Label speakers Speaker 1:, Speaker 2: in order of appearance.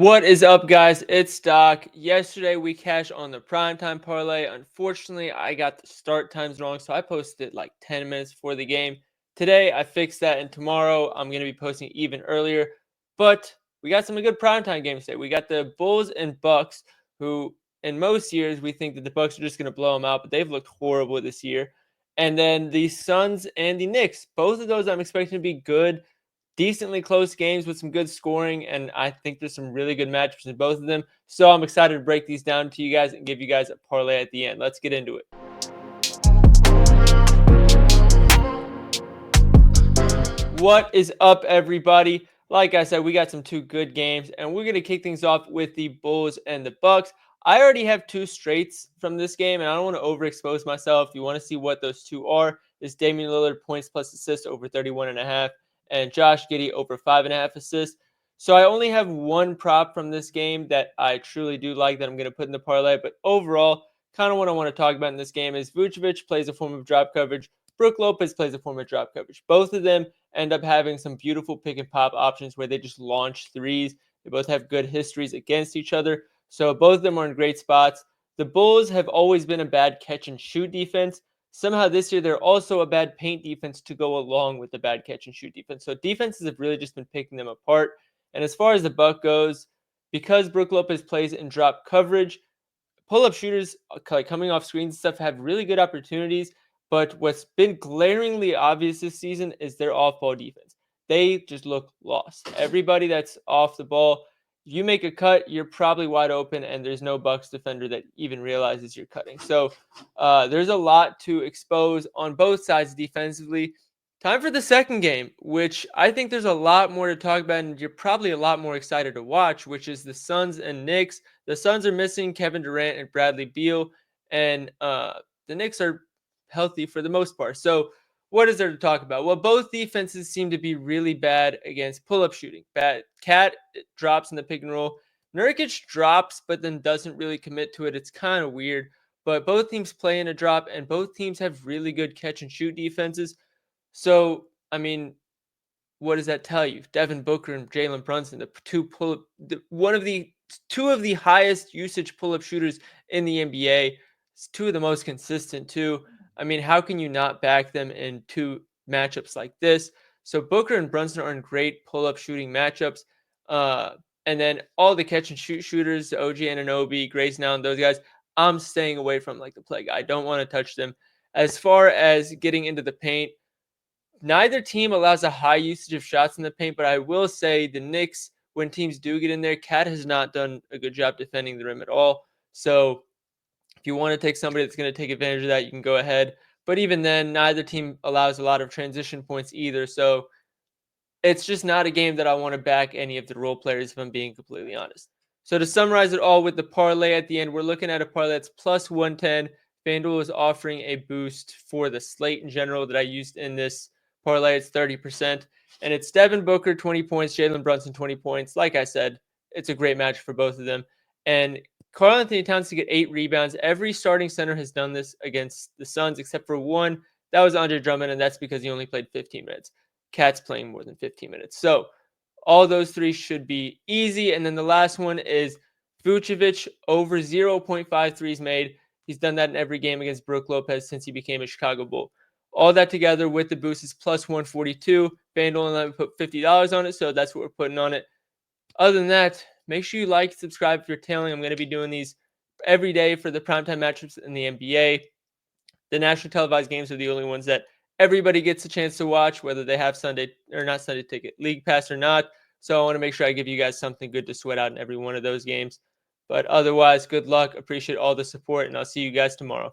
Speaker 1: What is up, guys? It's Doc. Yesterday we cashed on the primetime parlay. Unfortunately, I got the start times wrong, so I posted it like 10 minutes before the game. Today I fixed that, and tomorrow I'm going to be posting even earlier. But we got some good primetime games today. We got the Bulls and Bucks, who in most years we think that the Bucks are just going to blow them out, but they've looked horrible this year. And then the Suns and the Knicks. Both of those I'm expecting to be good, decently close games with some good scoring, and I think there's some really good matchups in both of them. So I'm excited to break these down to you guys and give you guys a parlay at the end. Let's get into it. What is up, everybody? Like I said, we got some two good games, and we're going to kick things off with the Bulls and the Bucks. I already have two straights from this game, and I don't want to overexpose myself. If you want to see what those two are, is Damian Lillard points plus assists over 31.5, and Josh Giddey over 5.5 assists. So I only have one prop from this game that I truly do like that I'm going to put in the parlay. But overall, kind of what I want to talk about in this game is Vucevic plays a form of drop coverage. Brook Lopez plays a form of drop coverage. Both of them end up having some beautiful pick and pop options where they just launch threes. They both have good histories against each other. So both of them are in great spots. The Bulls have always been a bad catch and shoot defense. Somehow this year, they're also a bad paint defense to go along with the bad catch and shoot defense. So defenses have really just been picking them apart. And as far as the Buck goes, because Brook Lopez plays in drop coverage, pull-up shooters like coming off screens and stuff have really good opportunities. But what's been glaringly obvious this season is their off-ball defense. They just look lost. Everybody that's off the ball, if you make a cut, you're probably wide open, and there's no Bucks defender that even realizes you're cutting. So there's a lot to expose on both sides defensively. Time for the second game, which I think there's a lot more to talk about, and you're probably a lot more excited to watch, which is the Suns and Knicks. The Suns are missing Kevin Durant and Bradley Beal, and the Knicks are healthy for the most part. So what is there to talk about? Well, both defenses seem to be really bad against pull-up shooting. Bad Cat drops in the pick and roll. Nurkic drops, but then doesn't really commit to it. It's kind of weird. But both teams play in a drop, and both teams have really good catch and shoot defenses. So, I mean, what does that tell you? Devin Booker and Jalen Brunson, one of the two of the highest usage pull-up shooters in the NBA, two of the most consistent too. I mean, how can you not back them in two matchups like this? So Booker and Brunson are in great pull-up shooting matchups. And then all the catch and shoot shooters, OG Anunoby, Grayson Allen, those guys, I'm staying away from like the plague. I don't want to touch them. As far as getting into the paint, neither team allows a high usage of shots in the paint, but I will say the Knicks, when teams do get in there, Cat has not done a good job defending the rim at all. So if you want to take somebody that's going to take advantage of that, you can go ahead. But even then, neither team allows a lot of transition points either. So it's just not a game that I want to back any of the role players, if I'm being completely honest. So to summarize it all with the parlay at the end, we're looking at a parlay that's plus 110. FanDuel is offering a boost for the slate in general that I used in this parlay. It's 30%. And it's Devin Booker, 20 points, Jalen Brunson, 20 points. Like I said, it's a great match for both of them. And Karl-Anthony Towns to get 8 rebounds. Every starting center has done this against the Suns except for one. That was Andre Drummond, and that's because he only played 15 minutes. Cat's playing more than 15 minutes. So all those three should be easy. And then the last one is Vucevic over 0.5 threes made. He's done that in every game against Brook Lopez since he became a Chicago Bull. All that together with the boost is plus 142. FanDuel let me put $50 on it, so that's what we're putting on it. Other than that, make sure you like, subscribe if you're tailing. I'm going to be doing these every day for the primetime matchups in the NBA. The national televised games are the only ones that everybody gets a chance to watch, whether they have Sunday or not Sunday ticket, league pass or not. So I want to make sure I give you guys something good to sweat out in every one of those games. But otherwise, good luck. Appreciate all the support, and I'll see you guys tomorrow.